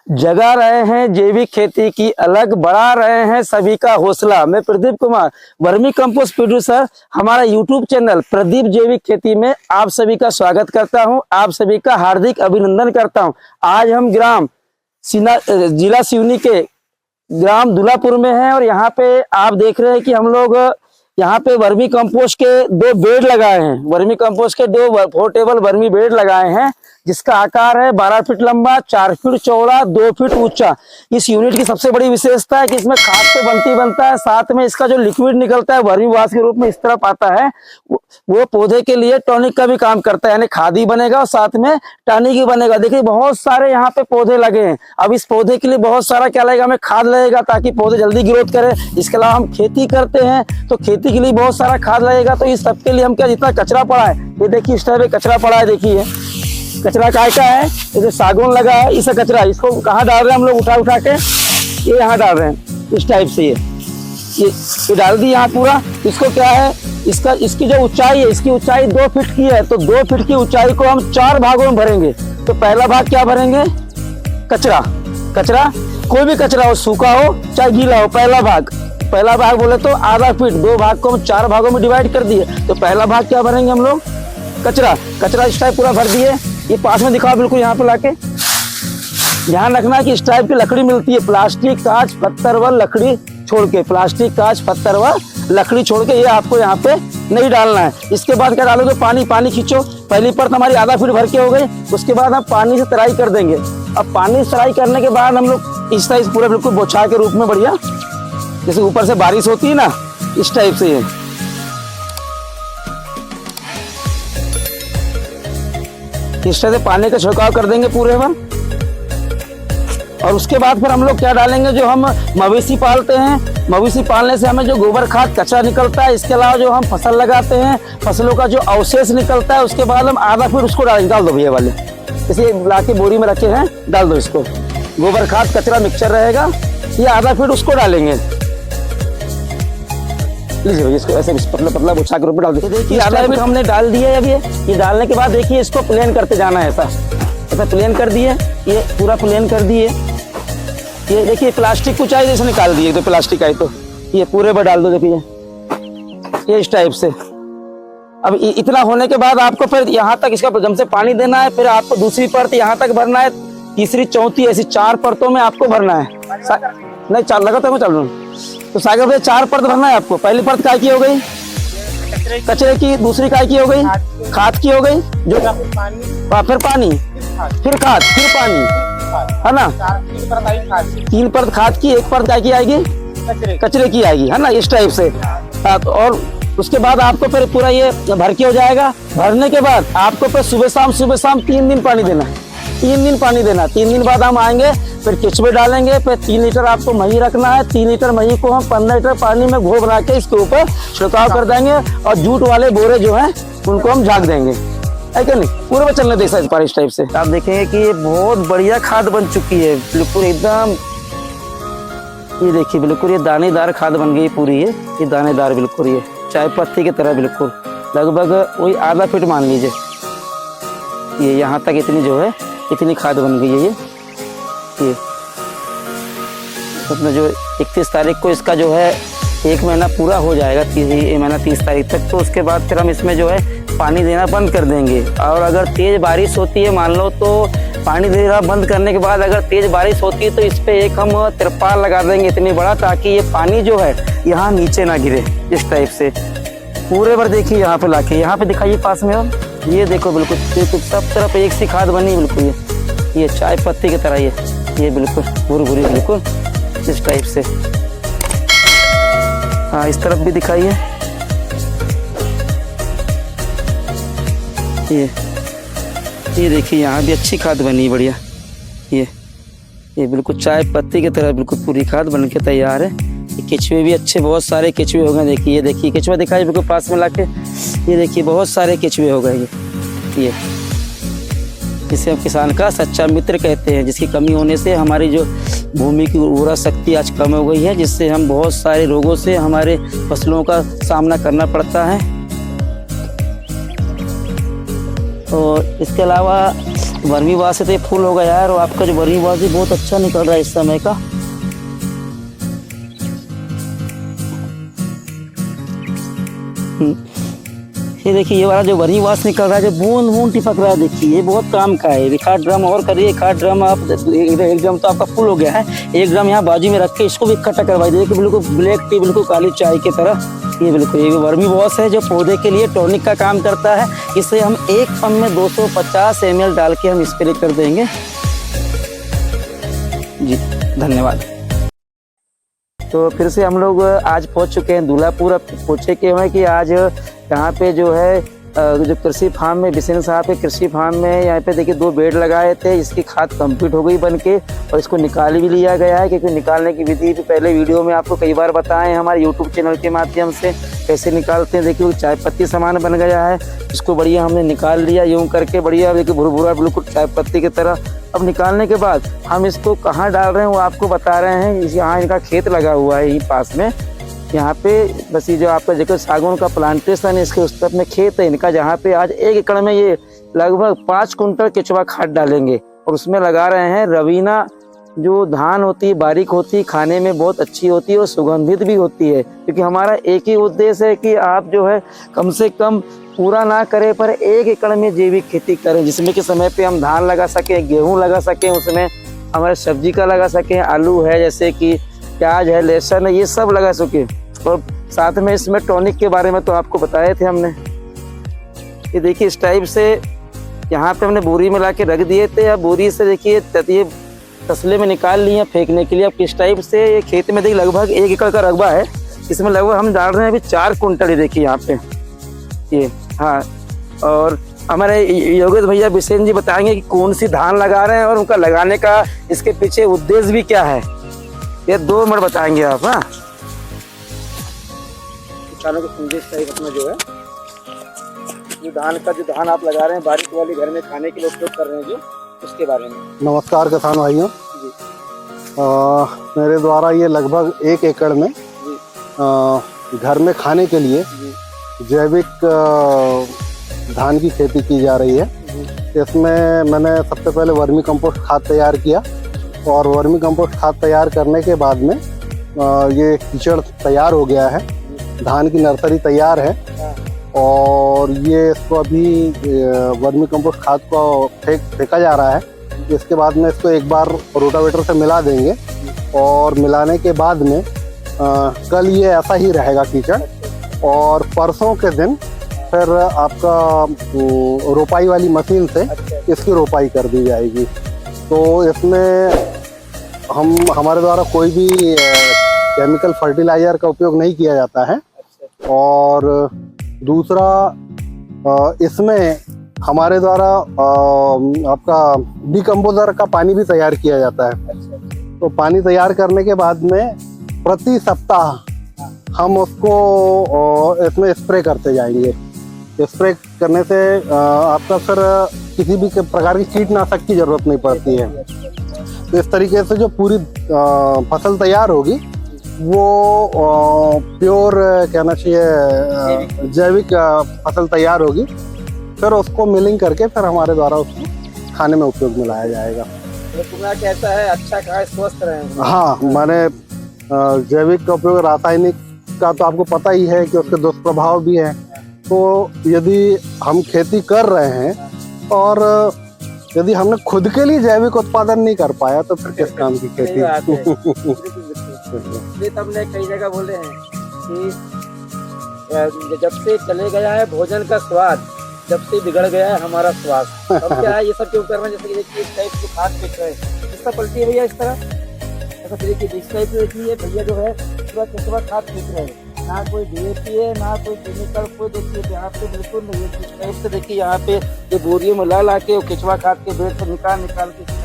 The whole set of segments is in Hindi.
जगा रहे हैं जैविक खेती की अलग, बढ़ा रहे हैं सभी का हौसला। मैं Pradeep Kumar, vermi compost producer, हमारा यूट्यूब चैनल प्रदीप जैविक खेती में आप सभी का स्वागत करता हूं, आप सभी का हार्दिक अभिनंदन करता हूं। आज हम जिला सिवनी के ग्राम दुलापुर में हैं और यहाँ पे आप देख रहे हैं कि हम लोग यहाँ पे वर्मी कंपोस्ट के 2 बेड लगाए हैं। वर्मी कंपोस्ट के 2 पोर्टेबल वर्मी बेड लगाए हैं जिसका आकार है 12 फीट लंबा, 4 फीट चौड़ा, 2 फीट ऊंचा। इस यूनिट की सबसे बड़ी विशेषता है कि इसमें खाद तो बनता है, साथ में इसका जो लिक्विड निकलता है वर्मी वाश के रूप में इस तरफ आता है, वो पौधे के लिए टॉनिक का भी काम करता है, यानी खाद ही बनेगा और साथ में टॉनिक ही बनेगा। देखिए बहुत सारे यहाँ पे पौधे लगे हैं। अब इस पौधे के लिए बहुत सारा क्या लगेगा, हमें खाद लगेगा ताकि पौधे जल्दी ग्रोथ करे। इसके अलावा हम खेती करते हैं तो खेती के लिए बहुत सारा खाद लगेगा। तो इस सब के लिए हम क्या, जितना कचरा पड़ा है, ये देखिए इस टाइप कचरा पड़ा है, देखिए कचरा काय का है, जैसे सागौन लगा है, इसका कचरा, इसको कहाँ डाल रहे हैं हम लोग, उठा के ये यहाँ डाल रहे हैं इस टाइप से। ये डाल दी यहाँ पूरा। इसको क्या है, इसकी जो ऊंचाई है, इसकी ऊंचाई 2 फीट की है, तो 2 फीट की ऊंचाई को हम 4 भागों में भरेंगे। तो पहला भाग क्या भरेंगे, कचरा, कोई भी कचरा हो, सूखा हो चाहे गीला हो। पहला भाग बोले तो आधा फीट, 2 भाग को हम 4 भागों में डिवाइड कर दिए। तो पहला भाग क्या भरेंगे हम लोग, कचरा इस टाइप पूरा भर दिए। ये पास में दिखाओ बिल्कुल, यहाँ पे लाके ध्यान रखना कि इस टाइप की लकड़ी मिलती है, प्लास्टिक, कांच, पत्थर व लकड़ी छोड़ के, प्लास्टिक, कांच, पत्थर व लकड़ी छोड़ के, ये आपको यहाँ पे नहीं डालना है। इसके बाद क्या डालोगे, पानी खींचो। पहली परत हमारी आधा फीट भर के हो गई। उसके बाद हम पानी से तराई कर देंगे। अब पानी से तराई करने के बाद हम लोग इस टाइप पूरा बिल्कुल बौछार के रूप में, बढ़िया, जैसे ऊपर से बारिश होती है ना, इस टाइप से ये इस तरह से पानी का छिड़काव कर देंगे पूरे में। और उसके बाद फिर हम लोग क्या डालेंगे, जो हम मवेशी पालते हैं, मवेशी पालने से हमें जो गोबर खाद कचरा निकलता है, इसके अलावा जो हम फसल लगाते हैं, फसलों का जो अवशेष निकलता है, उसके बाद हम आधा फीट उसको डाल दो भैया वाले, इसे ला के बोरी में रखे हैं, डाल दो इसको। गोबर खाद कचरा मिक्सचर रहेगा, ये आधा फीट उसको डालेंगे। लीजिए भैया, इसको ऐसे पतला बुछा के ऊपर डाल दीजिए। देखिए आधा फीट हमने डाल दिया है। अब ये डालने के बाद देखिए इसको प्लेन करते जाना है, ऐसा प्लेन कर दिए, ये पूरा प्लेन कर दिए। ये देखिए प्लास्टिक को चाहिए जैसे निकाल दिए, तो प्लास्टिक आई तो ये पूरे पर डाल दो। देखिए ये इस टाइप से। अब इतना होने के बाद आपको फिर यहाँ तक इसका जम से पानी देना है, फिर आपको दूसरी परत यहाँ तक भरना है, तीसरी, चौथी, ऐसी 4 परतों में आपको भरना है। नहीं 4 लगातार मैं चल रहा हूँ। तो सागर भैया 4 परत भरना है आपको। पहली परत काय की हो गई, कचरे की, दूसरी काय की हो गई, खाद की हो गई, जो फिर पानी, फिर खाद, फिर पानी, है ना। 3 परत खाद की, 1 परत काय की आएगी, कचरे की आएगी, है ना, इस टाइप से। और उसके बाद आपको फिर पूरा ये भर के हो जाएगा। भरने के बाद आपको फिर सुबह शाम 3 दिन पानी देना है, 3 दिन पानी देना। 3 दिन बाद हम आएंगे, फिर केचुए डालेंगे, फिर 3 लीटर आपको मही रखना है। 3 लीटर मही को हम 15 लीटर पानी में घोल बना के इसके ऊपर छिड़काव कर देंगे और जूट वाले बोरे जो हैं उनको हम झाँक देंगे, है क्या नहीं, पूरे में चलने देगा इस इस टाइप से। आप देखेंगे कि ये बहुत बढ़िया खाद बन चुकी है, बिल्कुल एकदम। ये देखिए बिल्कुल ये दानेदार खाद बन गई पूरी, ये दानेदार बिल्कुल, ये चाय पत्ती की तरह बिल्कुल, लगभग वही आधा फीट मान लीजिए। ये यहाँ तक इतनी जो है, इतनी खाद बन गई है। ये मतलब जो 31 तारीख को इसका जो है 1 महीना पूरा हो जाएगा, ये महीना 30 तारीख तक। तो उसके बाद फिर हम इसमें जो है पानी देना बंद कर देंगे। और अगर तेज़ बारिश होती है मान लो, तो पानी देना बंद करने के बाद अगर तेज़ बारिश होती है तो इस पर एक हम तिरपाल लगा देंगे इतनी बड़ा, ताकि ये पानी जो है यहाँ नीचे ना गिरे, इस टाइप से पूरे पर। देखिए यहाँ पे लाके, यहाँ पे दिखाइए पास में, और ये देखो बिल्कुल सब तरफ एक सी खाद बनी बिल्कुल, ये चाय पत्ती की तरह, ये बिल्कुल भूरी बिल्कुल इस टाइप से। हाँ इस तरफ भी दिखाइए, ये देखिए यहाँ भी अच्छी खाद बनी, बढ़िया। ये बिल्कुल चाय पत्ती की तरह बिल्कुल पूरी खाद बन के तैयार है। ये केचुए भी अच्छे, बहुत सारे केचुए हो गए। देखिए ये देखिए केचुआ दिखाई बिल्कुल पास में लाके, ये देखिए बहुत सारे केचुए हो गए। ये जिसे हम किसान का सच्चा मित्र कहते हैं, जिसकी कमी होने से हमारी जो भूमि की उर्वरा शक्ति आज कम हो गई है, जिससे हम बहुत सारे रोगों से हमारे फसलों का सामना करना पड़ता है। और इसके अलावा वर्मी वास से तो ये फुल होगा यार, और आपका जो वर्मी वास भी बहुत अच्छा निकल रहा है इस समय का। ये देखिए ये वाला जो वर्मी वास निकल रहा है, जो बूंद बूंद टिपक रहा है, देखिए ये बहुत काम का है। एक आध ड्रम और करिए, एक आध ड्रम आप, एक ड्रम तो आपका फुल हो गया है, एक ड्रम यहाँ बाजू में रख के इसको भी इकट्ठा करवाई दीजिए, बिल्कुल ब्लैक टी, बिल्कुल काली चाय की तरह। ये बिल्कुल ये वर्मी वॉश है जो पौधे के लिए टॉनिक का काम करता है। इसे हम एक पंप में 250 ml डाल के हम स्प्रे कर देंगे जी। धन्यवाद। तो फिर से हम लोग आज पहुंच चुके हैं दूल्हापुर। अब पूछे कि हमें कि आज यहाँ पे जो है जो कृषि फार्म में, बिसेन साहब के कृषि फार्म में, यहाँ पे देखिए 2 बेड लगाए थे, इसकी खाद कंप्लीट हो गई बन के, और इसको निकाल भी लिया गया है। क्योंकि निकालने की विधि भी पहले वीडियो में आपको कई बार बताएं हमारे यूट्यूब चैनल के माध्यम से कैसे निकालते हैं। देखिए चाय पत्ती समान बन गया है, इसको बढ़िया हमने निकाल लिया यूं करके, बढ़िया देखिए भुरभुरा बिल्कुल चाय पत्ती की तरह। अब निकालने के बाद हम इसको कहाँ डाल रहे हैं वो आपको बता रहे हैं। यहाँ इनका खेत लगा हुआ है यहीं पास में, यहाँ पे बस ये जो आपका जगह सागौन का प्लांटेशन है, इसके उस तरफ में खेत है इनका, जहाँ पे आज 1 एकड़ में ये लगभग 5 कुंटल केचुआ खाद डालेंगे। और उसमें लगा रहे हैं रवीना, जो धान होती है, बारीक होती है, खाने में बहुत अच्छी होती है और सुगंधित भी होती है। क्योंकि हमारा एक ही उद्देश्य है कि आप जो है कम से कम पूरा ना करें पर 1 एकड़ में जैविक खेती करें, जिसमें कि समय पे हम धान लगा सकें, गेहूँ लगा सकें, उसमें हमारे सब्जी का लगा सकें, आलू है, जैसे कि प्याज है, लहसुन है, ये सब लगा सके। और साथ में इसमें टॉनिक के बारे में तो आपको बताए थे हमने। ये देखिए इस टाइप से यहाँ पे हमने बोरी में ला के रख दिए थे। अब बोरी से देखिए ये तसले में निकाल लिए फेंकने के लिए। अब किस टाइप से ये खेत में देखिए लगभग 1 एकड़ का रकबा है, इसमें लगभग हम डाल रहे हैं अभी 4 कुंटल। देखिए यहाँ पे ये, हाँ। और हमारे योगेश भैया बिसेन जी बताएंगे कि कौन सी धान लगा रहे हैं और उनका लगाने का इसके पीछे उद्देश्य भी क्या है, ये 2 मिनट बताएंगे आप। हाँ, किसानों को संदेश टाइप अपना जो है, जो धान आप लगा रहे हैं बारिश वाली, घर में खाने के लिए उपयोग कर रहे हैं, जो उसके बारे में। नमस्कार किसान भाइयों, मेरे द्वारा ये लगभग 1 एकड़ में घर में खाने के लिए जैविक धान की खेती की जा रही है। इसमें मैंने सबसे पहले वर्मी कंपोस्ट खाद तैयार किया, और वर्मी कंपोस्ट खाद तैयार करने के बाद में ये कीचड़ तैयार हो गया है, धान की नर्सरी तैयार है। और ये इसको अभी वर्मी कंपोस्ट खाद को फेंका जा रहा है। इसके बाद में इसको एक बार रोटावेटर से मिला देंगे, और मिलाने के बाद में कल ये ऐसा ही रहेगा कीचड़, और परसों के दिन फिर आपका रोपाई वाली मशीन से इसकी रोपाई कर दी जाएगी। तो इसमें हमारे द्वारा कोई भी केमिकल फर्टिलाइजर का उपयोग नहीं किया जाता है। और दूसरा, इसमें हमारे द्वारा आपका डिकम्पोजर का पानी भी तैयार किया जाता है। तो पानी तैयार करने के बाद में प्रति सप्ताह हम उसको इसमें स्प्रे करते जाएंगे। स्प्रे करने से आपका फिर किसी भी प्रकार की कीटनाशक की जरूरत नहीं पड़ती है। तो इस तरीके से जो पूरी फसल तैयार होगी वो प्योर कहना चाहिए जैविक फसल तैयार होगी। फिर उसको मिलिंग करके फिर हमारे द्वारा उसको खाने में उपयोग में लाया जाएगा। तो तुम्हारा कैसा है, अच्छा खाए स्वस्थ रहे? हाँ, मैंने जैविक का उपयोग, रासायनिक का तो आपको पता ही है कि उसके दुष्प्रभाव भी हैं। तो यदि हम खेती कर रहे हैं और यदि हमने खुद के लिए जैविक उत्पादन नहीं कर पाया तो फिर किस काम की खेती? हमने कई जगह बोले हैं कि जब से चले गया है भोजन का स्वाद, जब से बिगड़ गया है हमारा स्वास्थ्य। अब क्या है, ये सब क्यों कर रहे हैं? जैसे कि देखिए इस टाइप को खाद फेंक रहे हैं, इसका पलटी है भैया इस तरह, ऐसा देखिए इस टाइप से देखिए भैया जो है पूरा खाद फेंक रहे हैं। ना कोई DAP है, ना कोई केमिकल, कोई देखिए यहाँ पे बिल्कुल नहीं है। इस टाइप से देखिए यहाँ पे ये बोरियों में ला के केचुआ खाद के बेड पर निकाल के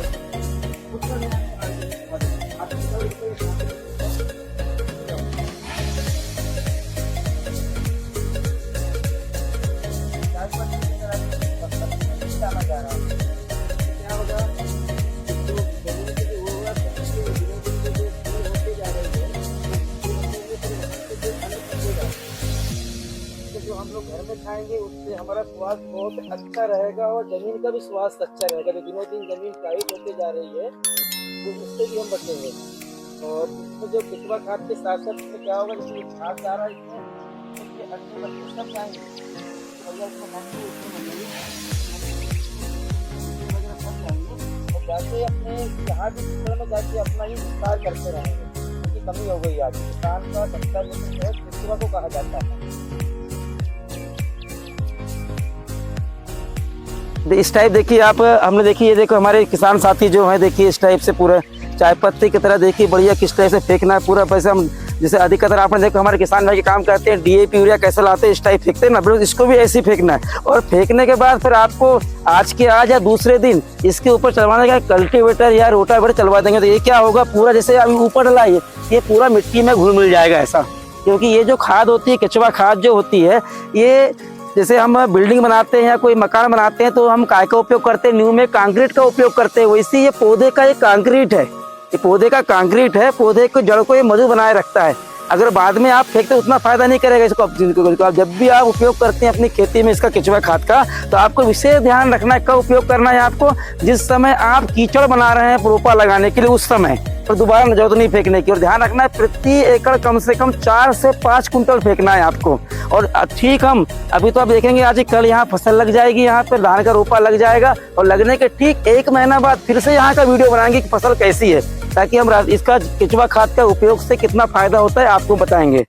जो हम लोग घर में खाएंगे उससे हमारा स्वास्थ्य बहुत अच्छा रहेगा और जमीन का भी स्वास्थ्य अच्छा रहेगा। जो दिनों दिन जमीन टाइट होते जा रही है तो उससे भी हम बचेंगे। और इसमें जो केचुआ खाद के साथ साथ इसमें क्या होगा, जैसे खाद जा रहा है इसमें अन्य बच्चे सब जाएंगे, भैया इसमें मम्मी इसमें मम्मी वगैरह सब जाएंगे और जाके अपने यहाँ भी क्षेत्र में जाके अपना ही विस्तार करते रहेंगे। इसकी कमी हो गई आज किसान का 70% केचुआ को कहा जाता है। इस टाइप देखिए आप, हमने देखिए ये देखो हमारे किसान साथी जो हैं, देखिए इस टाइप से पूरा चाय पत्ती की तरह देखिए बढ़िया किस टाइप से फेंकना है पूरा। पैसे हम जैसे अधिकतर आपने देखो हमारे किसान भाई के काम करते हैं, डीएपी यूरिया कैसे लाते हैं इस टाइप फेंकते हैं ना, बिल्कुल इसको भी ऐसे ही फेंकना है। और फेंकने के बाद फिर आपको आज के आज या दूसरे दिन इसके ऊपर चलवाने का कल्टीवेटर या रोटावेटर चलवा देंगे तो ये क्या होगा, पूरा जैसे अभी ऊपर डला ये पूरा मिट्टी में घुल मिल जाएगा ऐसा। क्योंकि ये जो खाद होती है, केचुआ खाद जो होती है, ये जैसे हम बिल्डिंग बनाते हैं या कोई मकान बनाते हैं तो हम काय का उपयोग करते हैं, नींव में कंक्रीट का उपयोग करते हैं, वैसे ये पौधे का एक कंक्रीट है, ये पौधे का कंक्रीट है, पौधे को जड़ को ये मजबूत बनाए रखता है। अगर बाद में आप फेंकते उतना फायदा नहीं करेगा इसको। आप जब भी आप उपयोग करते हैं अपनी खेती में इसका केचुआ खाद का, तो आपको विशेष ध्यान रखना है कब उपयोग करना है आपको, जिस समय आप कीचड़ बना रहे हैं रोपा लगाने के लिए उस समय, तो दोबारा जरूरत नहीं फेंकने की। और ध्यान रखना है प्रति एकड़ कम से कम 4 से 5 कुंटल फेंकना है आपको। और ठीक हम अभी तो आप देखेंगे आज ही कल यहाँ फसल लग जाएगी, यहाँ पर धान का रोपा लग जाएगा और लगने के ठीक 1 महीना बाद फिर से यहाँ का वीडियो बनाएंगे कि फसल कैसी है, ताकि हम इसका केचुआ खाद का उपयोग से कितना फायदा होता है आपको बताएंगे।